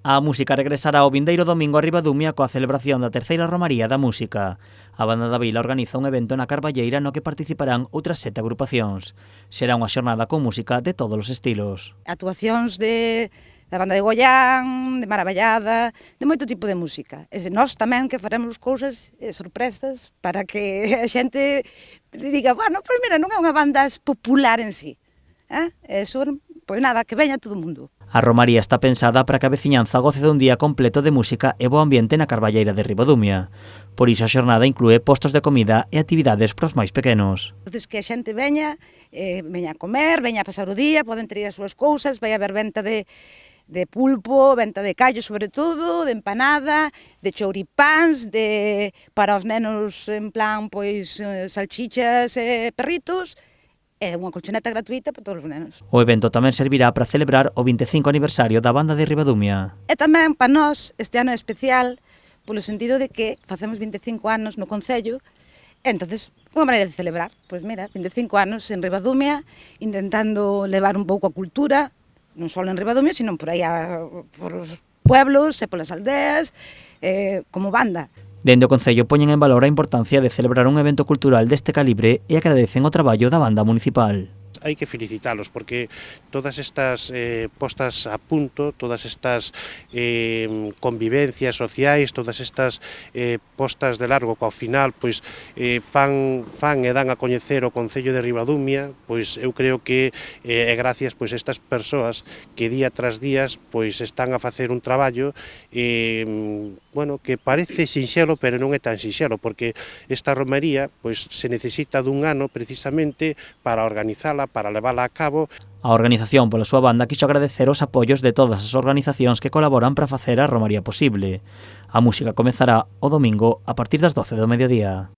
A música regresará o vindeiro domingo a Ribadumia coa celebración da terceira Romaría da Música. A Banda da Vila organiza un evento na Carballeira no que participarán outras 7 agrupacións. Será unha xornada con música de todos os estilos. Actuacións da Banda de Goián, de Maraballada, de moito tipo de música. E nós tamén que faremos cousas sorpresas para que a xente diga, bueno, pois mira, non é unha banda popular en sí. Eso, pois nada, que veña todo o mundo. A romaría está pensada para que a veciñanza goce dun día completo de música e bo ambiente na Carballeira de Ribadumia. Por iso a xornada inclúe postos de comida e actividades pros máis pequenos. Entonces que a xente veña a comer, veña a pasar o día, poden traer as súas cousas, vai haber venta de pulpo, venta de callo sobre todo, de empanada, de chouripáns, para os nenos en plan pois salchichas e perritos, é unha colchoneta gratuita para todos os nenos. O evento tamén servirá para celebrar o 25 aniversario da Banda de Ribadumia. E tamén para nós este ano é especial polo sentido de que facemos 25 anos no Concello, entonces unha maneira de celebrar, pois mira, 25 anos en Ribadumia, intentando levar un pouco a cultura, non só en Ribadumia, sino por aí por os pueblos e polas aldeas, como banda. Dende o Concello poñen en valor a importancia de celebrar un evento cultural deste calibre e agradecen o traballo da banda municipal. Hai que felicitalos porque todas estas postas a punto, todas estas convivencias sociais, todas estas postas de largo que ao final pois fan e dan a coñecer o Concello de Ribadumia, pois eu creo que é gracias pois estas persoas que día tras días pois están a facer un traballo bueno, que parece sinxelo, pero non é tan sinxelo, porque esta romaría pois se necesita dun ano precisamente para organizala, para levala a cabo. A organización pola súa banda quixo agradecer os apoios de todas as organizacións que colaboran para facer a romaría posible. A música comezará o domingo a partir das 12 do mediodía.